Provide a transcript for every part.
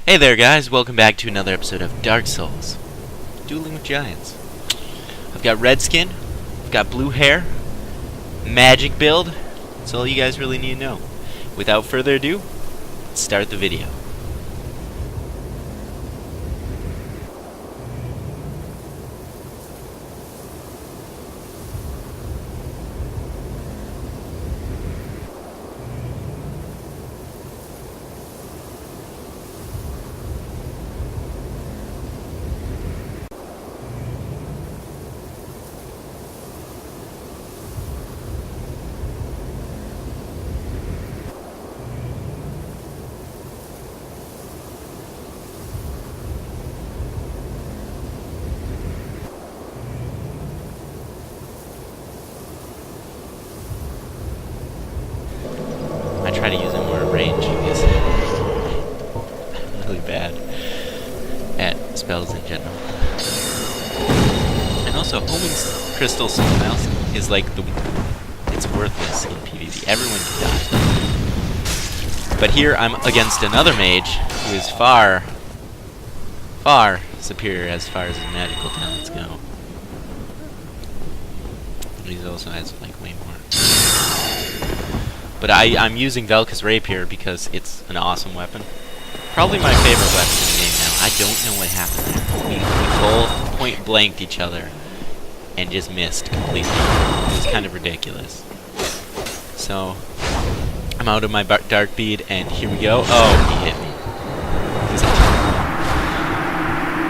Hey there guys, welcome back to another episode of Darksouls. Dueling with Giants. I've got red skin, I've got blue hair, magic build. That's all you guys really need to know. Without further ado, let's start the video. I try to use it more at range because I'm really bad at spells in general. And also, homing crystal someone else is like it's worthless in PvP. Everyone can die. But here I'm against another mage who is far superior as far as his magical talents go. And he also has like way more. But I'm using Velka's Rapier because it's an awesome weapon. Probably my favorite weapon in the game now. I don't know what happened there. We both point blanked each other and just missed completely. It was kind of ridiculous. So, I'm out of my dark bead and here we go. Oh, he hit me.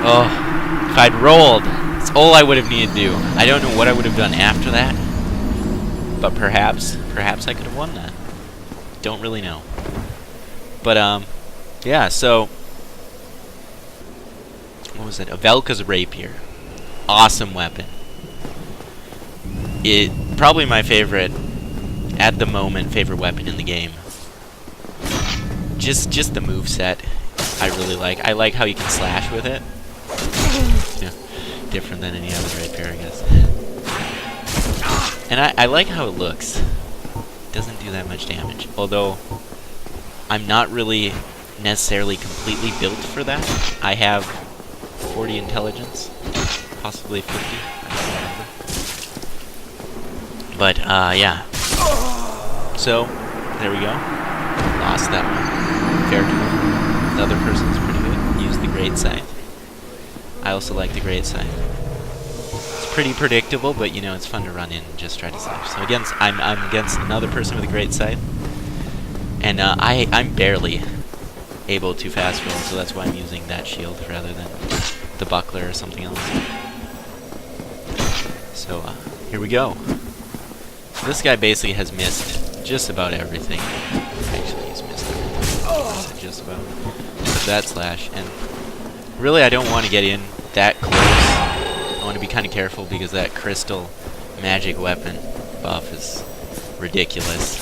Oh, if I'd rolled, that's all I would have needed to do. I don't know what I would have done after that. But perhaps I could have won that. Don't really know. But yeah, so what was it? Velka's Rapier. Awesome weapon. It probably my favorite at the moment favorite weapon in the game. Just the moveset I really like. I like how you can slash with it. Yeah, different than any other rapier, I guess. And I like how it looks. It doesn't do that much damage. Although, I'm not really necessarily completely built for that. I have 40 intelligence. Possibly 50. I don't remember. But, yeah. So, there we go. Lost that one. Fair to him. The other person's pretty good. Used the Great Scythe. I also like the Great Scythe. Pretty predictable, but you know it's fun to run in and just try to slash. So I'm against another person with a great scythe, and I'm barely able to fast roll, so that's why I'm using that shield rather than the buckler or something else. So here we go. So this guy basically has missed just about everything. Actually, he's missed everything. Just about. Except that slash, and really I don't want to get in that close. I want to be kind of careful because that crystal magic weapon buff is ridiculous.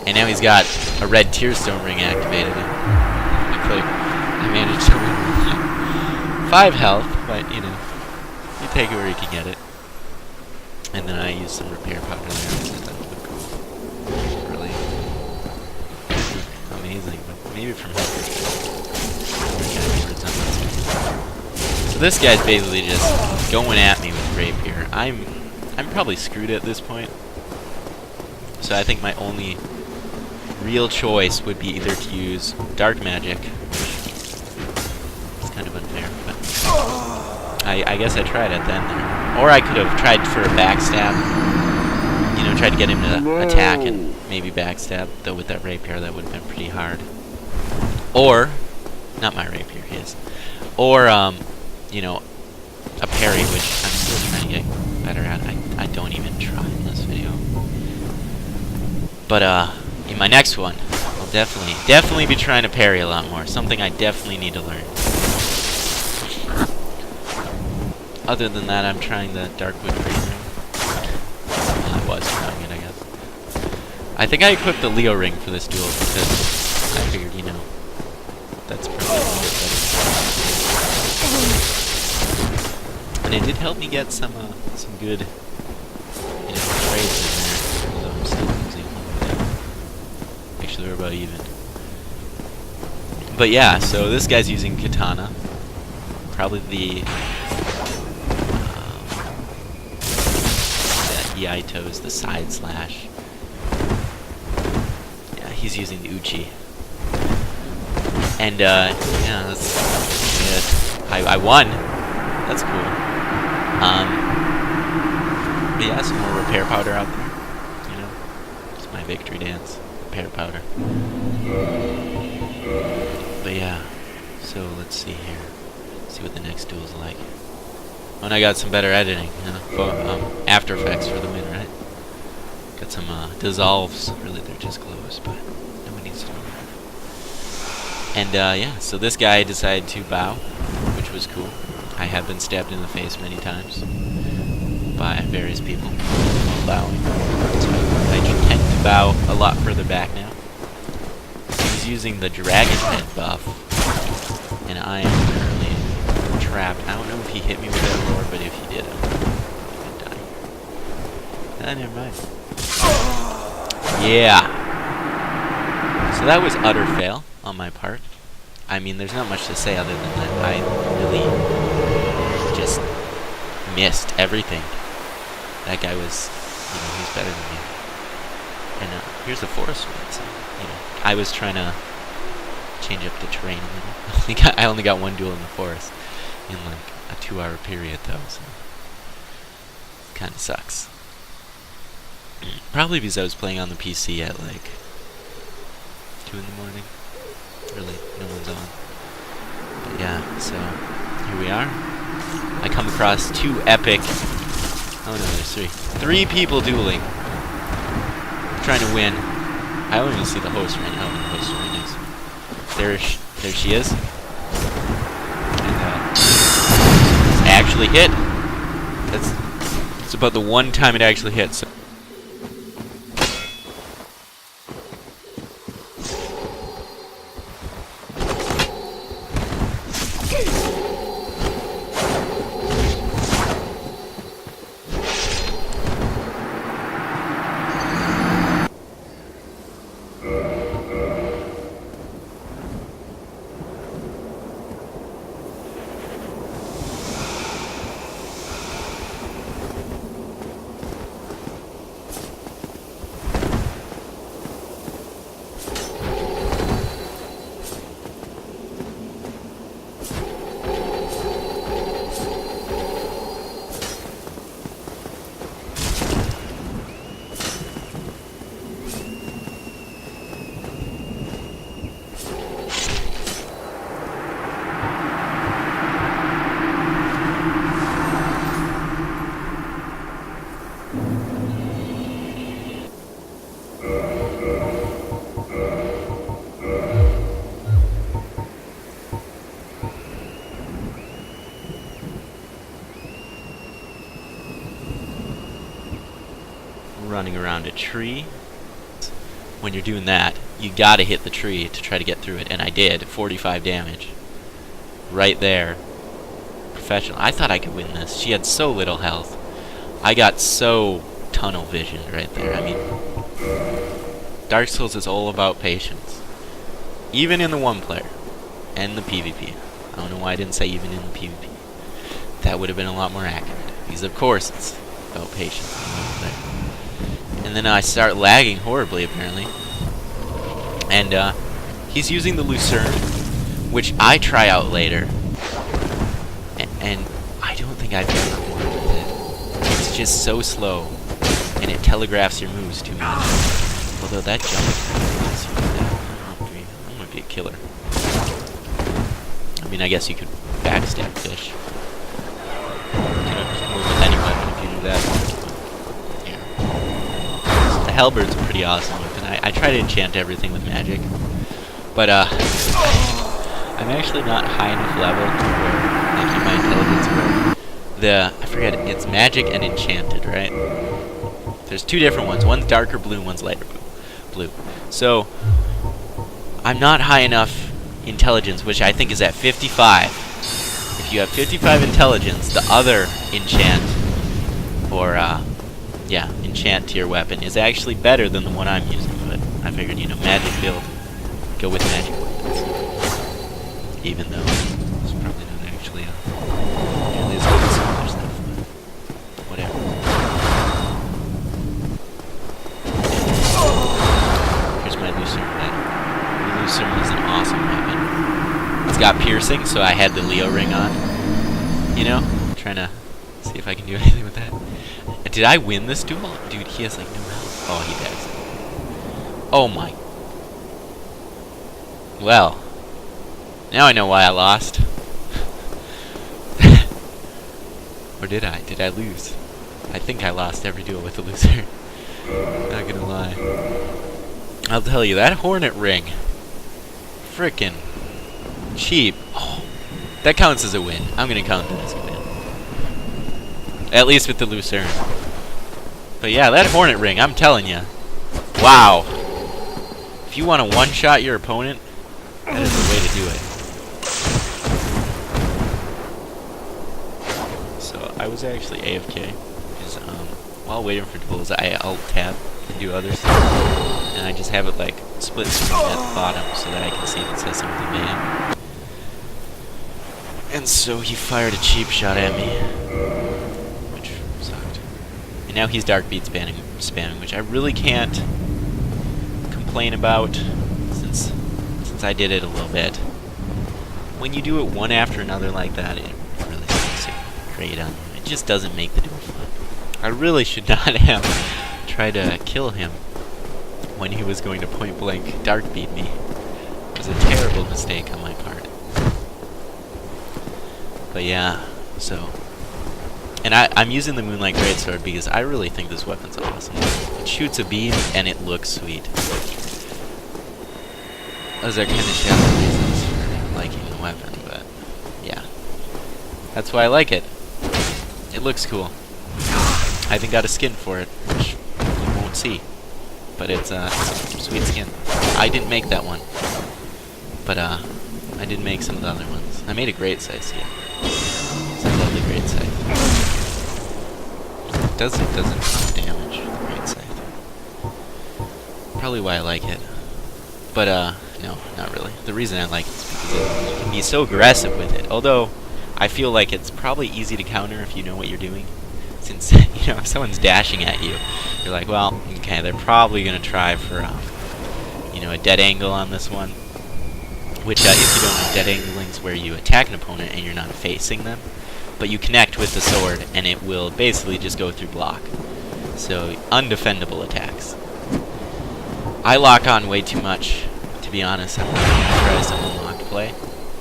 And now he's got a red tearstone ring activated. I managed to win with 5 health, but you know, you take it where you can get it. And then I used some repair powder there. So that would look cool. Really amazing, but maybe from health. So this guy's basically just going at me with rapier. I'm probably screwed at this point. So I think my only real choice would be either to use dark magic. It's kind of unfair, but I guess I tried it then. Or I could have tried for a backstab. You know, tried to get him to attack and maybe backstab. Though with that rapier that would have been pretty hard. Or, not my rapier, his. Or you know, a parry, which I'm still trying to get better at. I don't even try in this video. But in my next one, I'll definitely be trying to parry a lot more. Something I definitely need to learn. Other than that, I'm trying the Darkwood Green Ring. I was trying it, I guess. I think I equipped the Leo ring for this duel because I figured, you know, that's probably a little bit better. And it did help me get some good, you know, trades in there. Although I'm still losing. Actually, we're about even. But yeah, so this guy's using katana. Probably the Iaito's, the side slash. Yeah, he's using the uchi. And yeah, that's good. I won. That's cool. But yeah, some more repair powder out there. You know, it's my victory dance. Repair powder. But yeah, so let's see here. See what the next duel's like. Oh, and I got some better editing. You know, After Effects for the win, right? Got some dissolves. Really, they're just glows, but nobody needs to know that. And yeah, so this guy decided to bow, which was cool. I have been stabbed in the face many times by various people while bowing. So I tend to bow a lot further back now. He's using the dragon head buff, and I am currently trapped. I don't know if he hit me with that roar, but if he did, I'm gonna die. Never mind. Yeah. So that was utter fail on my part. I mean, there's not much to say other than that I really just missed everything. That guy was, you know, he's better than me. And here's the forest one, so, you know, I was trying to change up the terrain a little. I only got one duel in the forest in like a 2-hour period though, so kind of sucks. Probably because I was playing on the PC at like 2 in the morning. Really, no one's on. But yeah, so here we are. I come across 2 epic. Oh no, there's 3 people dueling. Trying to win. I don't even see the host right now. The host is right next to me. There she is. And it's actually hit. It's about the one time it actually hits. So running around a tree. When you're doing that, you gotta hit the tree to try to get through it, and I did. 45 damage. Right there. Professional. I thought I could win this. She had so little health. I got so tunnel visioned right there. I mean, Darksouls is all about patience. Even in the 1-player. And the PvP. I don't know why I didn't say even in the PvP. That would have been a lot more accurate. Because of course it's about patience in the 1-player. And then I start lagging horribly, apparently. And, he's using the Lucerne, which I try out later. And I don't think I've ever won with it. It's just so slow, and it telegraphs your moves too much. Although that jump is that might be a killer. I mean, I guess you could backstab fish. You know, just move with any weapon if you do that. The halberd's a pretty awesome weapon. I try to enchant everything with magic, but I'm actually not high enough level where I keep my intelligence where I forget, it's magic and enchanted, right? There's 2 different ones. One's darker blue, one's lighter blue. So I'm not high enough intelligence, which I think is at 55. If you have 55 intelligence, the other enchant, or yeah, enchant to your weapon is actually better than the one I'm using, but I figured, you know, magic build, go with magic weapons. even though it's probably not actually nearly as good as some other stuff, but whatever. Here's my Lucerne then. The Lucerne is an awesome weapon. It's got piercing, so I had the Leo ring on. You know? Trying to see if I can do anything with that. Did I win this duel? Dude, he has like no health. Oh, he does. Oh my. Well. Now I know why I lost. Or did I? Did I lose? I think I lost every duel with the loser. Not gonna lie. I'll tell you, that Hornet ring. Frickin' cheap. Oh, that counts as a win. I'm gonna count that as a win. At least with the Lucerne. But yeah, that Hornet ring, I'm telling you. Wow. If you want to one-shot your opponent, that is the way to do it. So I was actually AFK, because while waiting for duels, I alt-tab and do other stuff. And I just have it like split screen at the bottom so that I can see if it says something bad. And so he fired a cheap shot at me, which sucked. And now he's Dark Beat spamming, which I really can't complain about since I did it a little bit. When you do it one after another like that, it really starts to grate on you. It just doesn't make the duel fun. I really should not have tried to kill him when he was going to point blank Dark Beat me. It was a terrible mistake on my part. But yeah, so. And I'm using the Moonlight Greatsword because I really think this weapon's awesome. It shoots a beam and it looks sweet. Those are kind of shallow reasons for liking the weapon, but yeah. That's why I like it. It looks cool. I even got a skin for it, which you won't see. But it's a sweet skin. I didn't make that one. But I did make some of the other ones. I made a great size, yeah. It's a lovely great scythe. It doesn't damage the great scythe. Probably why I like it. But no, not really. The reason I like it is because you can be so aggressive with it. Although I feel like it's probably easy to counter if you know what you're doing. Since you know if someone's dashing at you, you're like, well, okay, they're probably gonna try for you know, a dead angle on this one. Which, if you don't know, dead angling's where you attack an opponent and you're not facing them, but you connect with the sword and it will basically just go through block. So, undefendable attacks. I lock on way too much, to be honest. I'm gonna try some unlocked play,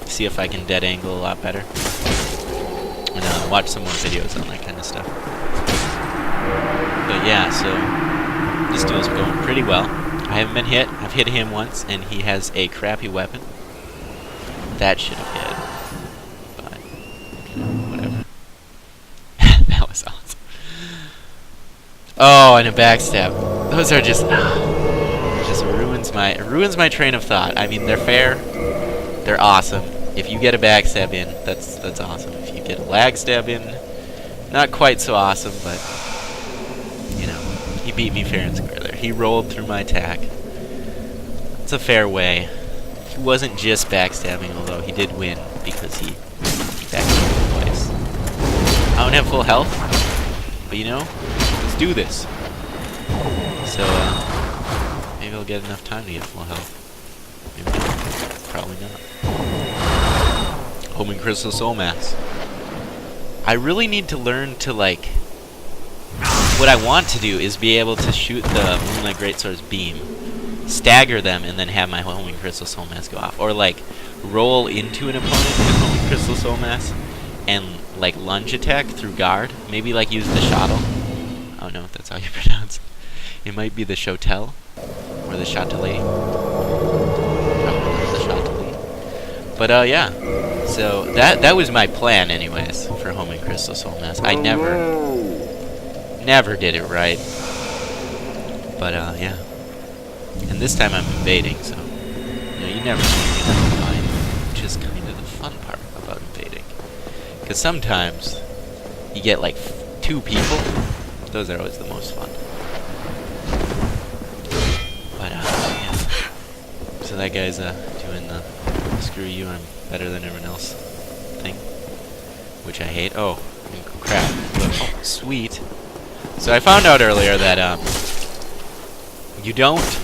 see if I can dead angle a lot better, and watch some more videos on that kind of stuff. But yeah, so this duel's going pretty well. I haven't been hit. I've hit him once, and he has a crappy weapon. That should have hit. But, you know, whatever. That was awesome. Oh, and a backstab. Those are just ruins my train of thought. I mean, they're fair. They're awesome. If you get a backstab in, that's awesome. If you get a lag stab in, not quite so awesome, but you know, he beat me fair and square there. He rolled through my attack. It's a fair way. He wasn't just backstabbing, although he did win because he backstabbed twice. I don't have full health, but you know, let's do this. So, maybe I'll get enough time to get full health. Maybe not. Probably not. Homing Crystal Soul Mass. I really need to learn to, like, what I want to do is be able to shoot the Moonlight Greatsword's beam, stagger them, and then have my Homing Crystal Soul Mass go off. Or, like, roll into an opponent with Homing Crystal Soul Mass and, like, lunge attack through guard. Maybe, like, use the shottle. I don't know if that's how you pronounce it. It might be the shotel or the chatelet. Probably the chatelet. But, yeah. So, that was my plan, anyways, for Homing Crystal Soul Mass. I never did it right. But, yeah. And this time I'm invading, so, you know, you never know fine, which is kind of the fun part about invading. Because sometimes you get, like, 2 people. Those are always the most fun. But, yeah. So that guy's, doing the screw you, I'm better than everyone else thing, which I hate. Oh, crap. Oh, sweet. So I found out earlier that you don't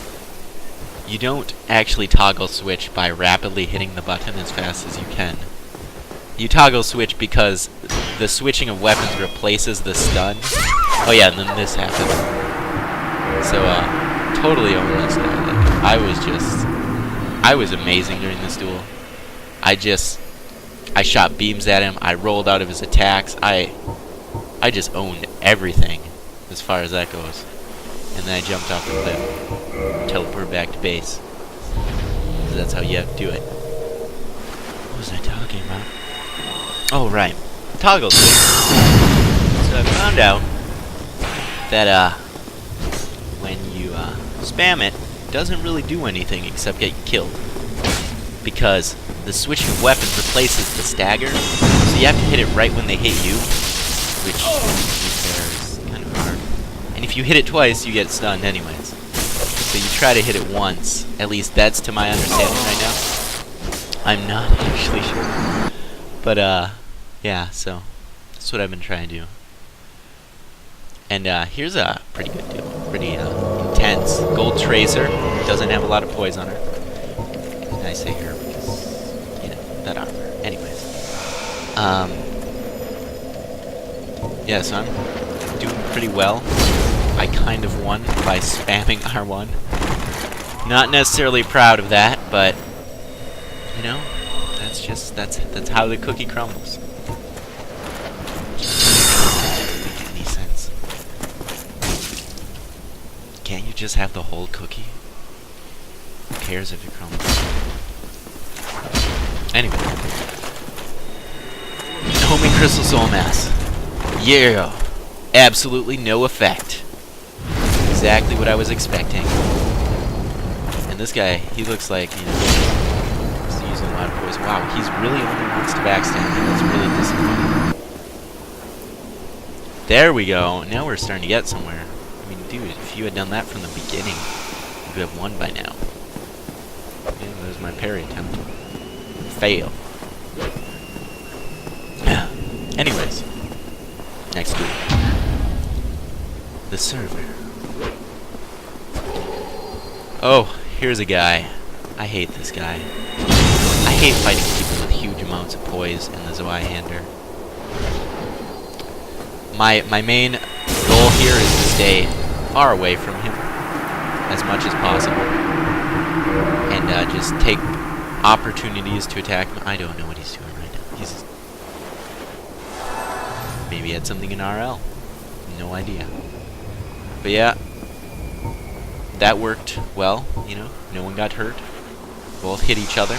actually toggle switch by rapidly hitting the button as fast as you can. You toggle switch because the switching of weapons replaces the stun. Oh yeah, and then this happened. So totally almost I was amazing during this duel. I shot beams at him, I rolled out of his attacks, I just owned everything as far as that goes. And then I jumped off the cliff, teleported back to base. Because that's how you have to do it. What was I talking about? Oh, right. Toggle switch. So I found out that when you spam it, it doesn't really do anything except get you killed. Because the switching of weapons replaces the stagger, so you have to hit it right when they hit you, which to be fair is kind of hard. And if you hit it twice, you get stunned anyways. So you try to hit it once. At least that's to my understanding right now. I'm not actually sure. But yeah, so that's what I've been trying to do. And here's a pretty good deal. Pretty intense. Gold Tracer. Doesn't have a lot of poise on her. And I say her because, you know, that armor. Anyways. Yeah, so I'm doing pretty well. I kind of won by spamming R1. Not necessarily proud of that, but, you know, that's how the cookie crumbles. Doesn't make any sense. Can't you just have the whole cookie? Who cares if it crumbles? Anyway. Homing Crystal Soul Mass. Yeah! Absolutely no effect. Exactly what I was expecting. And this guy, he looks like, you know, he's using a lot of poison. Wow, he's really only wants to backstab me. That's really disappointing. There we go. Now we're starting to get somewhere. I mean, dude, if you had done that from the beginning, you could have won by now. Yeah, there's my parry attempt. Fail. Anyways. Next duel. The server. Oh, here's a guy. I hate this guy. I hate fighting people with huge amounts of poise and the Zweihander. My main goal here is to stay far away from him as much as possible. And just take opportunities to attack him. I don't know what he's doing right now. He's... Maybe he had something in RL. No idea. But yeah, that worked well, you know. No one got hurt. Both hit each other.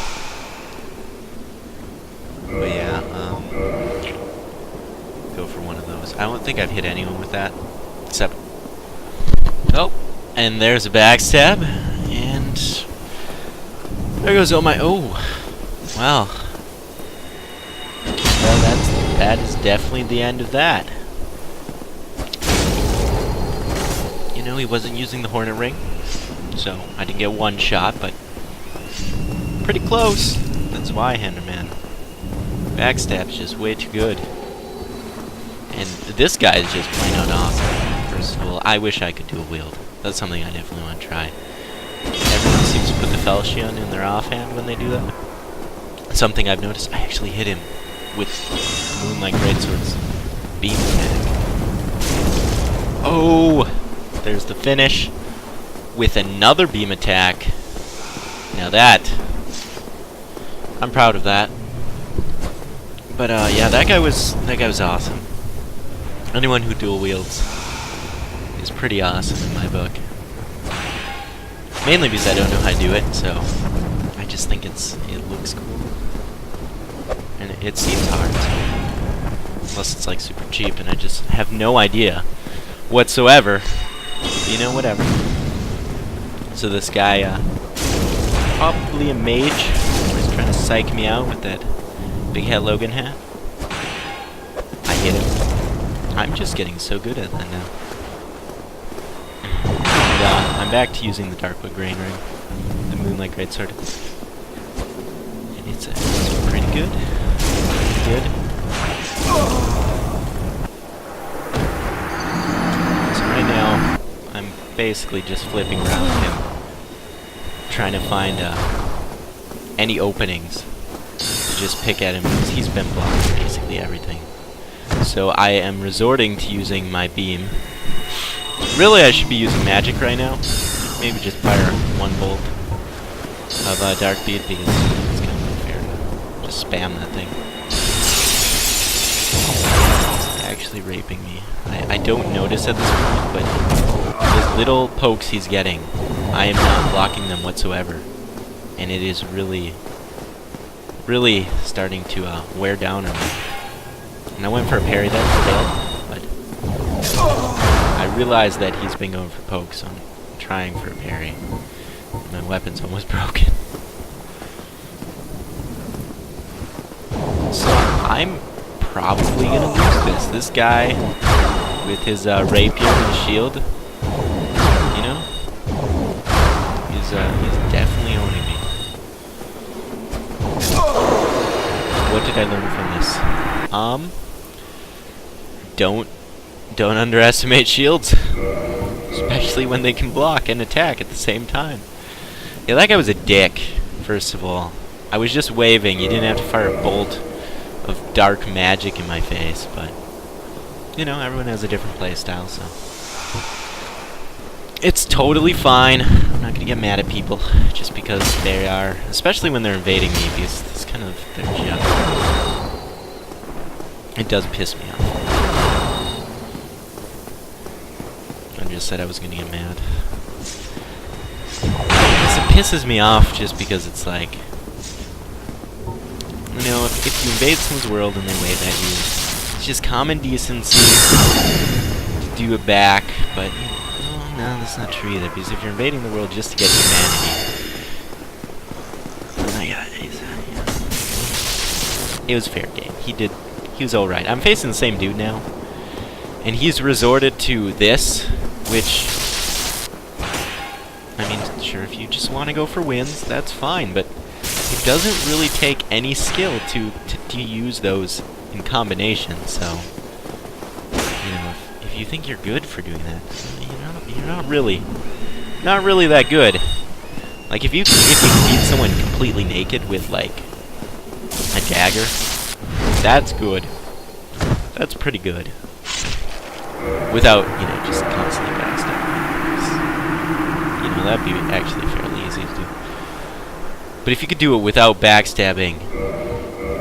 But yeah, go for one of those. I don't think I've hit anyone with that, except... Oh, and there's a backstab, and there goes all my... Oh, well. Well, that is definitely the end of that. You know, he wasn't using the Hornet Ring, so I didn't get one shot, but pretty close. That's Zweihander, man. Backstab's just way too good. And this guy is just plain out awesome. First of all, I wish I could do a wield. That's something I definitely want to try. Everyone seems to put the Falchion in their offhand when they do that. Something I've noticed, I actually hit him with Moonlight Greatsword's beam attack. Oh! There's the finish with another beam attack. Now that, I'm proud of that. But yeah, that guy was awesome. Anyone who dual wields is pretty awesome in my book. Mainly because I don't know how to do it, so I just think it looks cool. And it seems hard, unless it's like super cheap and I just have no idea whatsoever. You know, whatever. So this guy, probably a mage. He's trying to psych me out with that big hat Logan hat. I hit him. I'm just getting so good at that now. And I'm back to using the Darkwood Grain Ring, the Moonlight Greatsword. And it's a pretty good. Good. So right now, I'm basically just flipping around him, trying to find any openings to just pick at him, because he's been blocking basically everything. So I am resorting to using my beam. Really, I should be using magic right now. Maybe just fire one bolt of Dark Bead, because it's kind of unfair to just spam that thing. It's actually raping me. I don't notice at this point, but those little pokes he's getting, I am not blocking them whatsoever. And it is really, really starting to wear down on me. And I went for a parry there, failed, but I realized that he's been going for pokes, so I'm trying for a parry. My weapon's almost broken. So I'm probably gonna lose this. This guy with his rapier and shield, you know, he's definitely owning me. What did I learn from this? Don't underestimate shields, especially when they can block and attack at the same time. Yeah, that guy was a dick, first of all. I was just waving. You didn't have to fire a bolt of dark magic in my face, but, you know, everyone has a different playstyle, so. It's totally fine. I'm not gonna get mad at people just because they are, especially when they're invading me, because it's kind of their job. It does piss me off. I just said I was gonna get mad. It pisses me off just because it's like, you know, if you invade someone's world and they wave at you, it's just common decency to do it back, but, oh, no, that's not true either, because if you're invading the world just to get humanity, oh my god, it was fair game. He was alright. I'm facing the same dude now, and he's resorted to this, which, I mean, sure, if you just want to go for wins, that's fine, but it doesn't really take any skill to use those in combination, so, you know, if you think you're good for doing that, you're not really that good. Like, if you can beat someone completely naked with, like, a dagger, that's good. That's pretty good. Without, you know, just constantly backstabbing. You know, that'd be actually fairly easy to do. But if you could do it without backstabbing,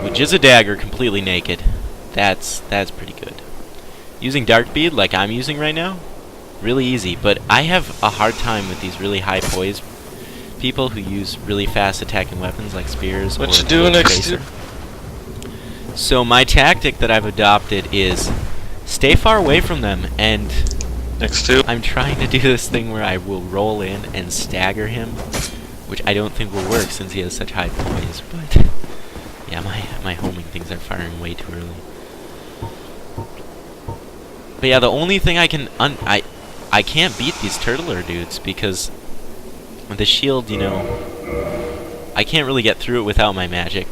with just a dagger completely naked, that's pretty good. Using Dark Bead, like I'm using right now, really easy. But I have a hard time with these really high poise people who use really fast attacking weapons like spears. What you doing next to? So my tactic that I've adopted is stay far away from them, and next to? I'm trying to do this thing where I will roll in and stagger him, which I don't think will work since he has such high poise, but yeah, my homing things are firing way too early. But yeah, the only thing I can't beat these turtler dudes because the shield, you know, I can't really get through it without my magic.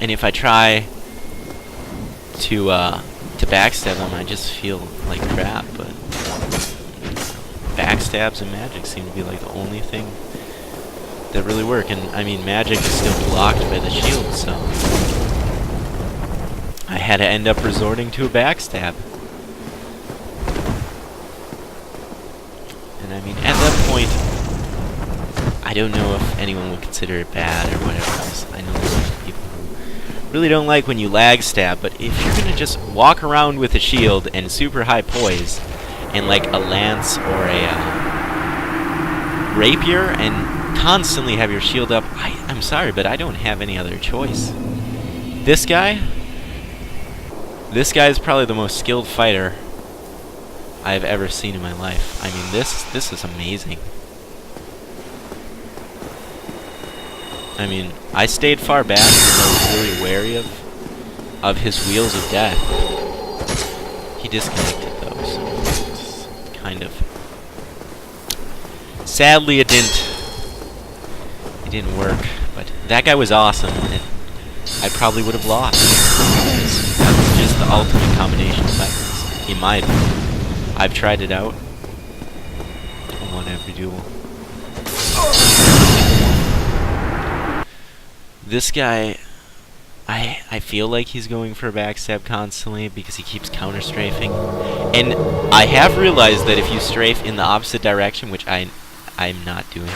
And if I try to backstab them, I just feel like crap, but backstabs and magic seem to be like the only thing that really work. And I mean, magic is still blocked by the shield, so I had to end up resorting to a backstab. And I mean, at that point, I don't know if anyone would consider it bad or whatever else. I know there's some people who really don't like when you lag stab, but if you're gonna just walk around with a shield and super high poise and like a lance or a rapier and constantly have your shield up, I'm sorry, but I don't have any other choice. This guy is probably the most skilled fighter I've ever seen in my life. I mean, this is amazing. I mean, I stayed far back because I was really wary of his wheels of death. He disconnected though, so it's kind of... Sadly, it didn't work, but that guy was awesome. And I probably would have lost. Because that's just the ultimate combination of weapons, in my opinion. I've tried it out. I won every duel. This guy, I feel like he's going for a backstab constantly because he keeps counter-strafing. And I have realized that if you strafe in the opposite direction, which I'm not doing,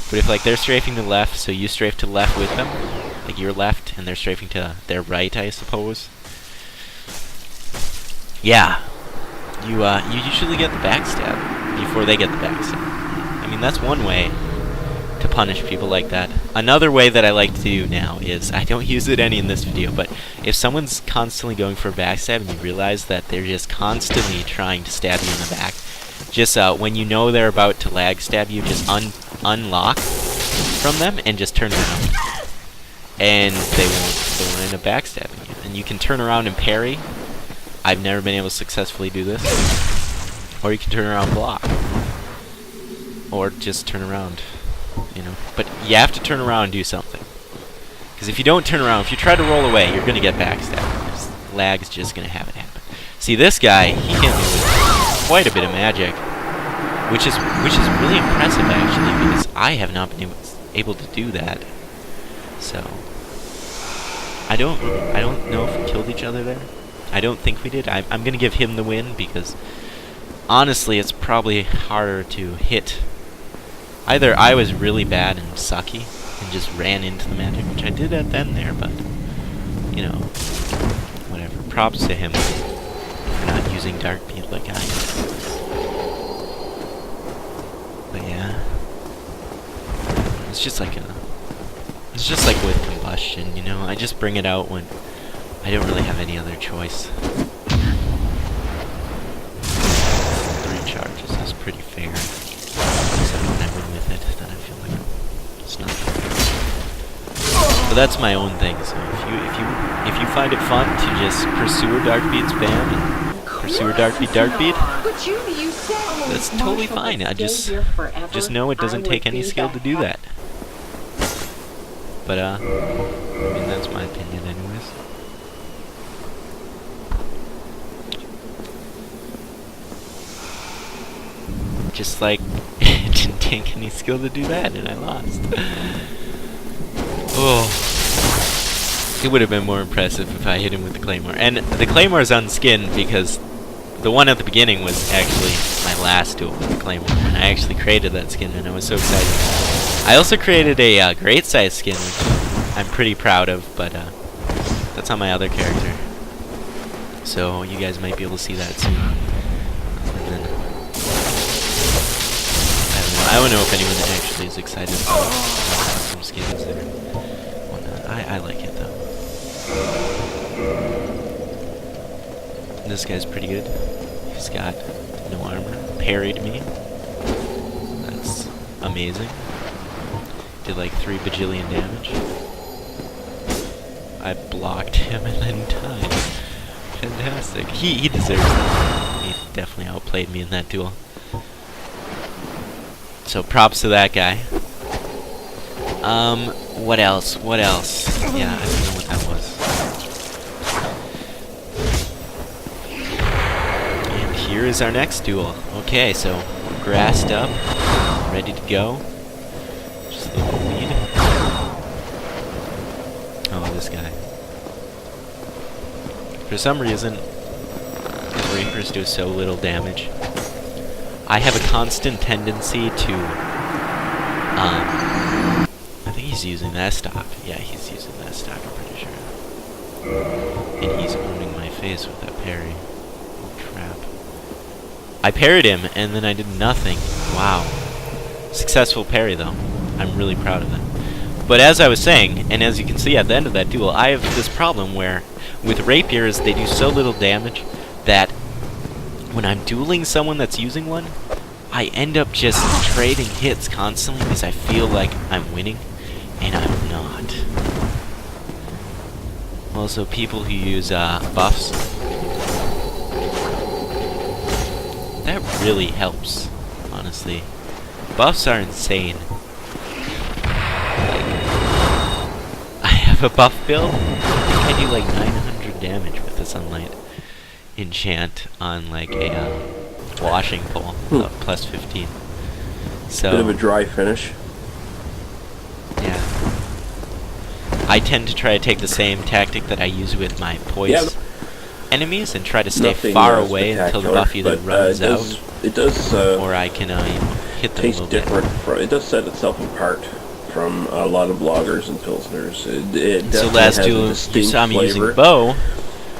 but if like they're strafing to the left, so you strafe to the left with them, like your left, and they're strafing to their right, I suppose. Yeah, you usually get the backstab before they get the backstab. I mean, that's one way to punish people like that. Another way that I like to do now is, I don't use it any in this video, but if someone's constantly going for a backstab and you realize that they're just constantly trying to stab you in the back, just when you know they're about to lag stab you, just unlock from them and just turn around. And they won't end up backstabbing you. And you can turn around and parry. I've never been able to successfully do this. Or you can turn around and block. Or just turn around. You know, but you have to turn around and do something. Because if you don't turn around, if you try to roll away, you're gonna get backstabbed. Lag's just gonna have it happen. See, this guy, he hit me with quite a bit of magic, which is really impressive actually, because I have not been able to do that. So I don't know if we killed each other there. I don't think we did. I'm gonna give him the win because honestly, it's probably harder to hit. Either I was really bad and sucky and just ran into the magic, which I did at the end there, but, you know, whatever. Props to him for not using Dark Bead like I did. But yeah, it's just like with combustion, you know, I just bring it out when I don't really have any other choice. 3 charges is pretty fair. Except when I win with it, then I feel like it's not fair. But that's my own thing. So if you find it fun to just pursue a Dark Bead spam and pursue a Dark Bead, that's totally fine. I just know it doesn't take any skill to do that. But I mean, that's my opinion anyways. Just like it didn't take any skill to do that, and I lost. Oh, it would have been more impressive if I hit him with the claymore. And the claymore's unskinned because the one at the beginning was actually my last duel with the claymore, and I actually created that skin, and I was so excited. I also created a great size skin, which I'm pretty proud of, but that's on my other character. So you guys might be able to see that soon. I don't know if anyone actually is excited about some skins there. Whatnot. I like it though. This guy's pretty good. He's got no armor. Parried me. That's amazing. Did like 3 bajillion damage. I blocked him and then died. Fantastic. He deserves it. He definitely outplayed me in that duel. So props to that guy. What else? Yeah, I don't know what that was. And here is our next duel. Okay, so we're grassed up, ready to go. Just a little weed. Oh, this guy. For some reason, his Reapers do so little damage. I have a constant tendency to, I think he's using that stock. Yeah, he's using that stock, I'm pretty sure. And he's owning my face with that parry. Oh, crap. I parried him, and then I did nothing. Wow. Successful parry, though. I'm really proud of that. But as I was saying, and as you can see at the end of that duel, I have this problem where, with rapiers, they do so little damage that when I'm dueling someone that's using one, I end up just trading hits constantly because I feel like I'm winning, and I'm not. Also, people who use buffs, that really helps, honestly. Buffs are insane. Like, I have a buff build, I do like 900 damage with the sunlight enchant on like a washing pole, plus 15. So Bit of a dry finish. yeah, I tend to try to take the same tactic that I use with my poise enemies and try to stay Nothing, far away until the buff either but, runs out, it does or I can hit them a taste little bit. different. It does set itself apart from a lot of bloggers and pilsners. It So definitely last has a duel, you distinct saw me flavor, using bow,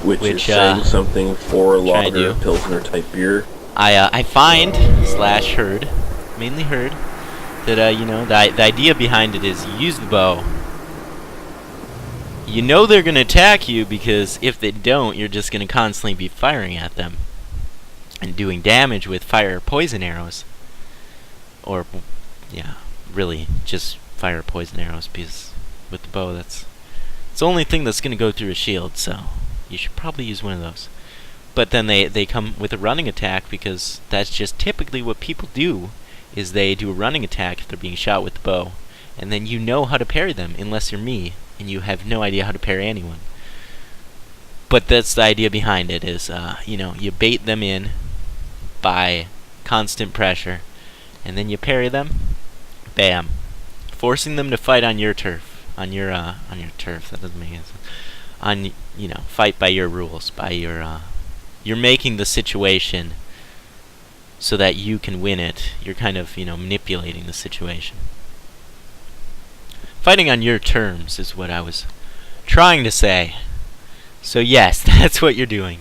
which is which, saying something for a try to lager, do. pilsner type beer. I find slash heard, mainly heard, that you know, the idea behind it is you use the bow. You know they're gonna attack you because if they don't, you're just gonna constantly be firing at them and doing damage with fire or poison arrows. Or yeah, really just fire or poison arrows, because with the bow it's the only thing that's gonna go through a shield, so you should probably use one of those. But then they come with a running attack, because that's just typically what people do, is they do a running attack if they're being shot with the bow. And then you know how to parry them, unless you're me, and you have no idea how to parry anyone. But that's the idea behind it, is, you know, you bait them in by constant pressure, and then you parry them, bam. Forcing them to fight on your turf. On your turf, that doesn't make any sense. You know, fight by your rules, by your, you're making the situation so that you can win it. You're kind of, you know, manipulating the situation. Fighting on your terms is what I was trying to say. So yes, that's what you're doing.